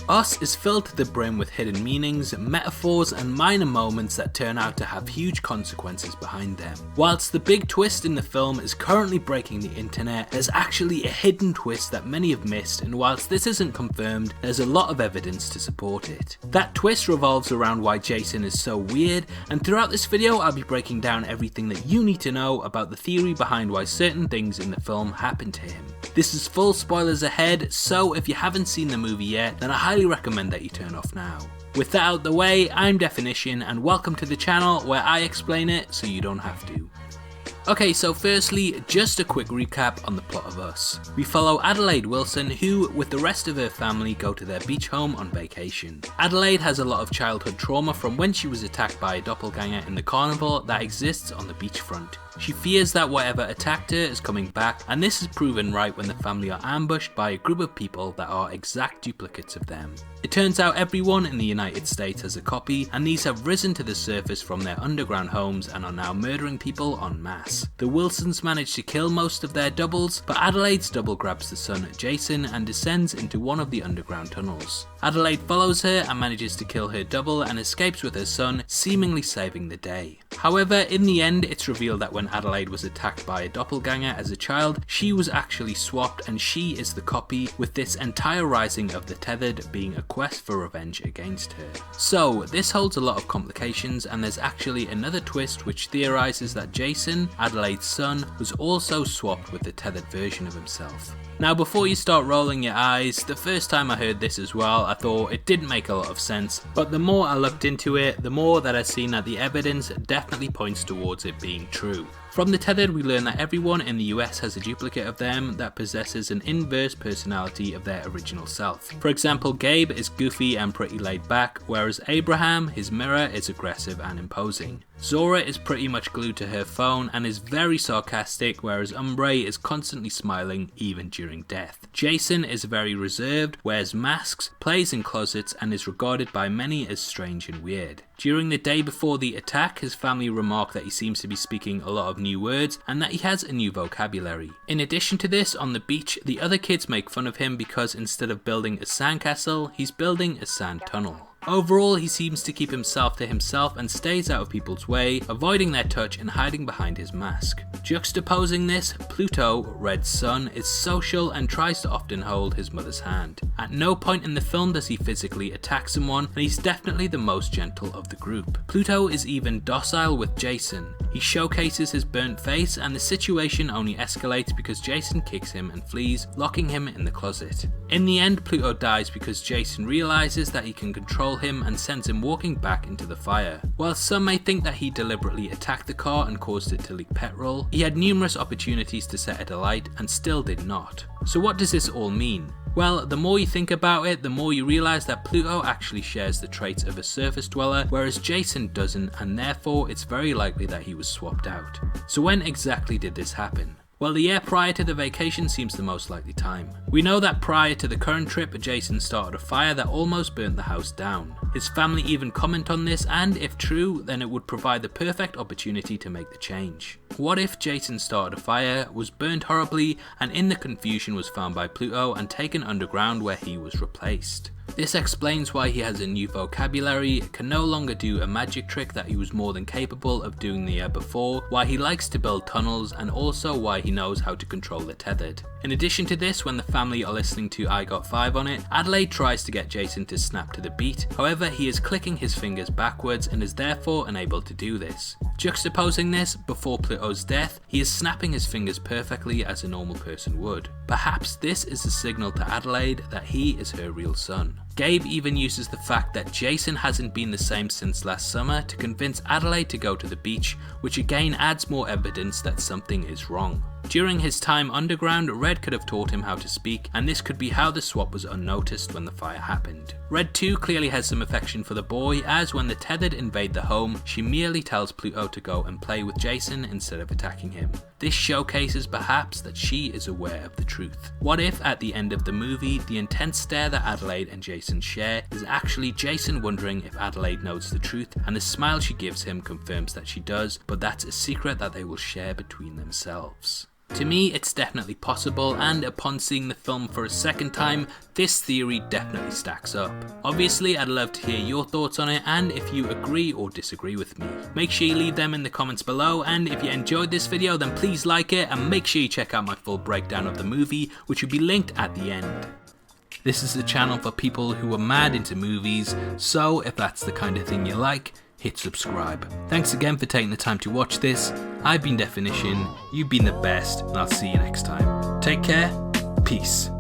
Us is filled to the brim with hidden meanings, metaphors and minor moments that turn out to have huge consequences behind them. Whilst the big twist in the film is currently breaking the internet, there's actually a hidden twist that many have missed, and whilst this isn't confirmed, there's a lot of evidence to support it. That twist revolves around why Jason is so weird, and throughout this video I'll be breaking down everything that you need to know about the theory behind why certain things in the film happen to him. This is full spoilers ahead, so if you haven't seen the movie yet, then I highly recommend that you turn off now. With that out the way, I'm Definition and welcome to the channel where I explain it so you don't have to. Okay, so firstly, just a quick recap on the plot of Us. We follow Adelaide Wilson who, with the rest of her family, go to their beach home on vacation. Adelaide has a lot of childhood trauma from when she was attacked by a doppelganger in the carnival that exists on the beachfront. She fears that whatever attacked her is coming back, and this is proven right when the family are ambushed by a group of people that are exact duplicates of them. It turns out everyone in the United States has a copy, and these have risen to the surface from their underground homes and are now murdering people en masse. The Wilsons manage to kill most of their doubles, but Adelaide's double grabs the son Jason and descends into one of the underground tunnels. Adelaide follows her and manages to kill her double and escapes with her son, seemingly saving the day. However, in the end, it's revealed that when Adelaide was attacked by a doppelganger as a child, she was actually swapped and she is the copy, with this entire rising of the Tethered being a quest for revenge against her. So, this holds a lot of complications, and there's actually another twist which theorises that Jason, Adelaide's son, was also swapped with the Tethered version of himself. Now before you start rolling your eyes, the first time I heard this as well, I thought it didn't make a lot of sense, but the more I looked into it, the more that I've seen that the evidence definitely points towards it being true. From the Tethered, we learn that everyone in the US has a duplicate of them that possesses an inverse personality of their original self. For example, Gabe is goofy and pretty laid back, whereas Abraham, his mirror, is aggressive and imposing. Zora is pretty much glued to her phone and is very sarcastic, whereas Umbre is constantly smiling even during death. Jason is very reserved, wears masks, plays in closets and is regarded by many as strange and weird. During the day before the attack, his family remark that he seems to be speaking a lot of new words and that he has a new vocabulary. In addition to this, on the beach, the other kids make fun of him because instead of building a sandcastle, he's building a sand tunnel. Overall, he seems to keep himself to himself and stays out of people's way, avoiding their touch and hiding behind his mask. Juxtaposing this, Pluto, Red's son, is social and tries to often hold his mother's hand. At no point in the film does he physically attack someone, and he's definitely the most gentle of the group. Pluto is even docile with Jason. He showcases his burnt face, and the situation only escalates because Jason kicks him and flees, locking him in the closet. In the end, Pluto dies because Jason realizes that he can control him and sends him walking back into the fire. While some may think that he deliberately attacked the car and caused it to leak petrol, he had numerous opportunities to set it alight and still did not. So what does this all mean? Well, the more you think about it, the more you realise that Pluto actually shares the traits of a surface dweller, whereas Jason doesn't, and therefore it's very likely that he was swapped out. So when exactly did this happen? Well, the year prior to the vacation seems the most likely time. We know that prior to the current trip, Jason started a fire that almost burnt the house down. His family even comment on this, and if true, then it would provide the perfect opportunity to make the change. What if Jason started a fire, was burned horribly, and in the confusion was found by Pluto and taken underground where he was replaced? This explains why he has a new vocabulary, can no longer do a magic trick that he was more than capable of doing the year before, why he likes to build tunnels, and also why he knows how to control the Tethered. In addition to this, when the family are listening to I Got 5 on it, Adelaide tries to get Jason to snap to the beat, however he is clicking his fingers backwards and is therefore unable to do this. Juxtaposing this, before Pluto's death, he is snapping his fingers perfectly as a normal person would. Perhaps this is a signal to Adelaide that he is her real son. Gabe even uses the fact that Jason hasn't been the same since last summer to convince Adelaide to go to the beach, which again adds more evidence that something is wrong. During his time underground, Red could have taught him how to speak, and this could be how the swap was unnoticed when the fire happened. Red too clearly has some affection for the boy, as when the Tethered invade the home, she merely tells Pluto to go and play with Jason instead of attacking him. This showcases perhaps that she is aware of the truth. What if at the end of the movie, the intense stare that Adelaide and Jason share is actually Jason wondering if Adelaide knows the truth, and the smile she gives him confirms that she does, but that's a secret that they will share between themselves. To me, it's definitely possible, and upon seeing the film for a second time, this theory definitely stacks up. Obviously, I'd love to hear your thoughts on it, and if you agree or disagree with me. Make sure you leave them in the comments below, and if you enjoyed this video, then please like it, and make sure you check out my full breakdown of the movie, which will be linked at the end. This is a channel for people who are mad into movies, so if that's the kind of thing you like, hit subscribe. Thanks again for taking the time to watch this. I've been Definition, you've been the best, and I'll see you next time. Take care, peace.